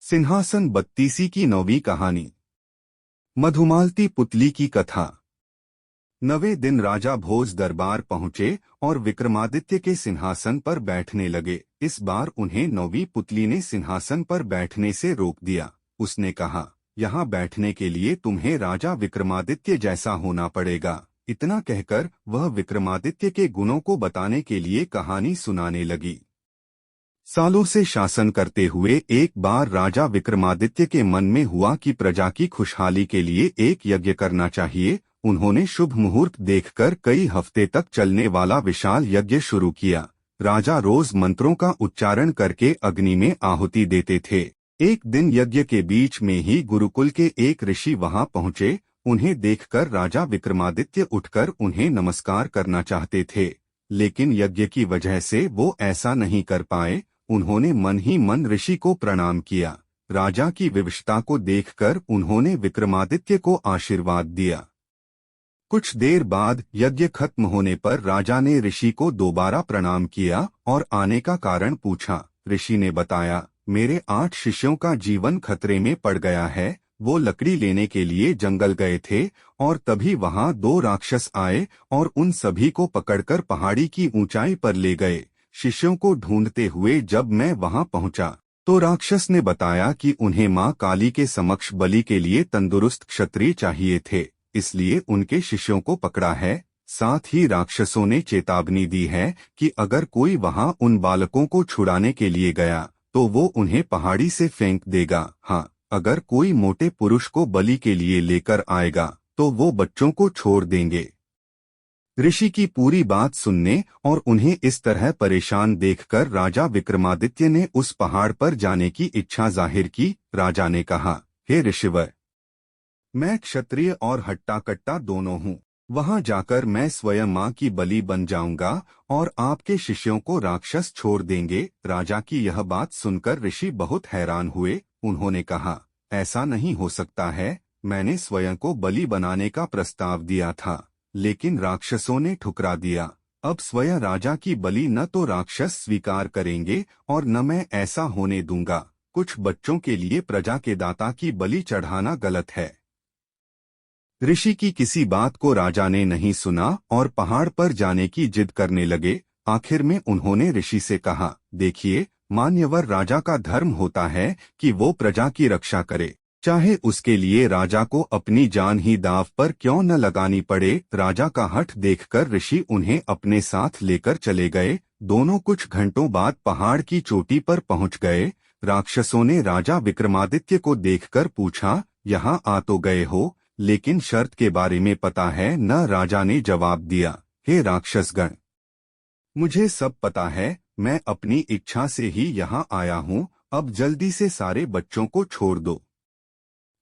सिंहासन बत्तीसी की नौवीं कहानी। मधुमालती पुतली की कथा। 9वें दिन राजा भोज दरबार पहुंचे और विक्रमादित्य के सिंहासन पर बैठने लगे। इस बार उन्हें नौवीं पुतली ने सिंहासन पर बैठने से रोक दिया। उसने कहा, यहाँ बैठने के लिए तुम्हें राजा विक्रमादित्य जैसा होना पड़ेगा। इतना कहकर वह विक्रमादित्य के गुणों को बताने के लिए कहानी सुनाने लगी। सालों से शासन करते हुए एक बार राजा विक्रमादित्य के मन में हुआ कि प्रजा की खुशहाली के लिए एक यज्ञ करना चाहिए। उन्होंने शुभ मुहूर्त देखकर कई हफ्ते तक चलने वाला विशाल यज्ञ शुरू किया। राजा रोज मंत्रों का उच्चारण करके अग्नि में आहुति देते थे। एक दिन यज्ञ के बीच में ही गुरुकुल के एक ऋषि वहां पहुंचे। उन्हें देखकर राजा विक्रमादित्य उठकर उन्हें नमस्कार करना चाहते थे, लेकिन यज्ञ की वजह से वो ऐसा नहीं कर पाए। उन्होंने मन ही मन ऋषि को प्रणाम किया। राजा की विवशता को देखकर उन्होंने विक्रमादित्य को आशीर्वाद दिया। कुछ देर बाद यज्ञ खत्म होने पर राजा ने ऋषि को दोबारा प्रणाम किया और आने का कारण पूछा। ऋषि ने बताया, मेरे 8 शिष्यों का जीवन खतरे में पड़ गया है। वो लकड़ी लेने के लिए जंगल गए थे और तभी वहां 2 राक्षस आए और उन सभी को पकड़कर पहाड़ी की ऊंचाई पर ले गए। शिष्यों को ढूंढते हुए जब मैं वहां पहुंचा तो राक्षस ने बताया कि उन्हें मां काली के समक्ष बलि के लिए तंदुरुस्त क्षत्रिय चाहिए थे, इसलिए उनके शिष्यों को पकड़ा है। साथ ही राक्षसों ने चेतावनी दी है कि अगर कोई वहां उन बालकों को छुड़ाने के लिए गया तो वो उन्हें पहाड़ी से फेंक देगा। हाँ, अगर कोई मोटे पुरुष को बलि के लिए लेकर आएगा तो वो बच्चों को छोड़ देंगे। ऋषि की पूरी बात सुनने और उन्हें इस तरह परेशान देखकर राजा विक्रमादित्य ने उस पहाड़ पर जाने की इच्छा जाहिर की। राजा ने कहा, हे ऋषिवर, मैं क्षत्रिय और हट्टा कट्टा दोनों हूँ। वहां जाकर मैं स्वयं मां की बलि बन जाऊंगा और आपके शिष्यों को राक्षस छोड़ देंगे। राजा की यह बात सुनकर ऋषि बहुत हैरान हुए। उन्होंने कहा, ऐसा नहीं हो सकता है। मैंने स्वयं को बलि बनाने का प्रस्ताव दिया था, लेकिन राक्षसों ने ठुकरा दिया। अब स्वयं राजा की बलि न तो राक्षस स्वीकार करेंगे और न मैं ऐसा होने दूंगा। कुछ बच्चों के लिए प्रजा के दाता की बलि चढ़ाना गलत है। ऋषि की किसी बात को राजा ने नहीं सुना और पहाड़ पर जाने की जिद करने लगे। आखिर में उन्होंने ऋषि से कहा, देखिए, मान्यवर राजा का धर्म होता है कि वो प्रजा की रक्षा करे, चाहे उसके लिए राजा को अपनी जान ही दांव पर क्यों न लगानी पड़े। राजा का हठ देखकर ऋषि उन्हें अपने साथ लेकर चले गए। दोनों कुछ घंटों बाद पहाड़ की चोटी पर पहुंच गए। राक्षसों ने राजा विक्रमादित्य को देखकर पूछा, यहाँ आ तो गए हो, लेकिन शर्त के बारे में पता है न? राजा ने जवाब दिया, हे राक्षसगण, मुझे सब पता है। मैं अपनी इच्छा से ही यहाँ आया हूँ। अब जल्दी से सारे बच्चों को छोड़ दो।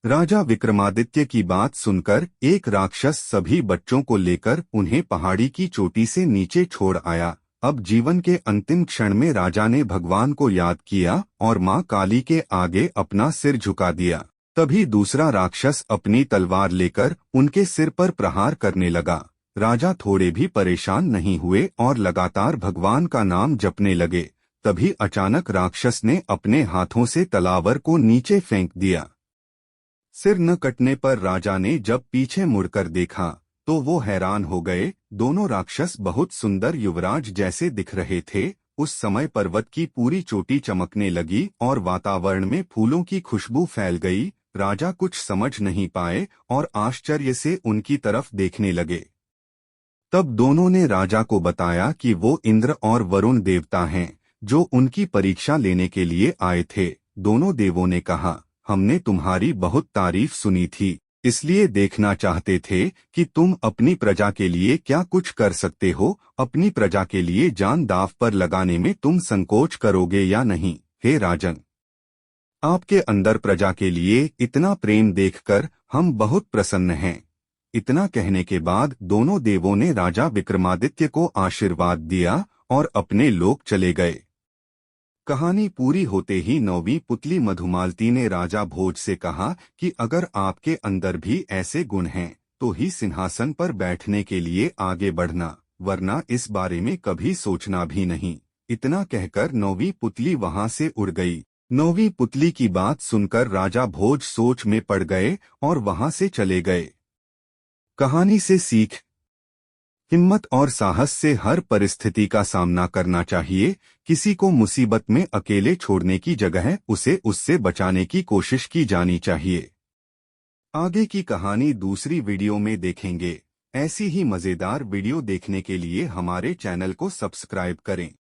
राजा विक्रमादित्य की बात सुनकर एक राक्षस सभी बच्चों को लेकर उन्हें पहाड़ी की चोटी से नीचे छोड़ आया। अब जीवन के अंतिम क्षण में राजा ने भगवान को याद किया और मां काली के आगे अपना सिर झुका दिया। तभी दूसरा राक्षस अपनी तलवार लेकर उनके सिर पर प्रहार करने लगा। राजा थोड़े भी परेशान नहीं हुए और लगातार भगवान का नाम जपने लगे। तभी अचानक राक्षस ने अपने हाथों से तलवार को नीचे फेंक दिया। सिर न कटने पर राजा ने जब पीछे मुड़कर देखा तो वो हैरान हो गए। दोनों राक्षस बहुत सुंदर युवराज जैसे दिख रहे थे। उस समय पर्वत की पूरी चोटी चमकने लगी और वातावरण में फूलों की खुशबू फैल गई। राजा कुछ समझ नहीं पाए और आश्चर्य से उनकी तरफ देखने लगे। तब दोनों ने राजा को बताया कि वो इंद्र और वरुण देवता हैं, जो उनकी परीक्षा लेने के लिए आए थे। दोनों देवों ने कहा, हमने तुम्हारी बहुत तारीफ सुनी थी, इसलिए देखना चाहते थे कि तुम अपनी प्रजा के लिए क्या कुछ कर सकते हो। अपनी प्रजा के लिए जान दांव पर लगाने में तुम संकोच करोगे या नहीं? हे राजन, आपके अंदर प्रजा के लिए इतना प्रेम देखकर हम बहुत प्रसन्न हैं। इतना कहने के बाद दोनों देवों ने राजा विक्रमादित्य को आशीर्वाद दिया और अपने लोक चले गए। कहानी पूरी होते ही 9वीं पुतली मधुमालती ने राजा भोज से कहा कि अगर आपके अंदर भी ऐसे गुण हैं तो ही सिंहासन पर बैठने के लिए आगे बढ़ना, वरना इस बारे में कभी सोचना भी नहीं। इतना कहकर 9वीं पुतली वहां से उड़ गई। नौवीं पुतली की बात सुनकर राजा भोज सोच में पड़ गए और वहां से चले गए। कहानी से सीख। हिम्मत और साहस से हर परिस्थिति का सामना करना चाहिए। किसी को मुसीबत में अकेले छोड़ने की जगह उसे उससे बचाने की कोशिश की जानी चाहिए। आगे की कहानी दूसरी वीडियो में देखेंगे। ऐसी ही मजेदार वीडियो देखने के लिए हमारे चैनल को सब्सक्राइब करें।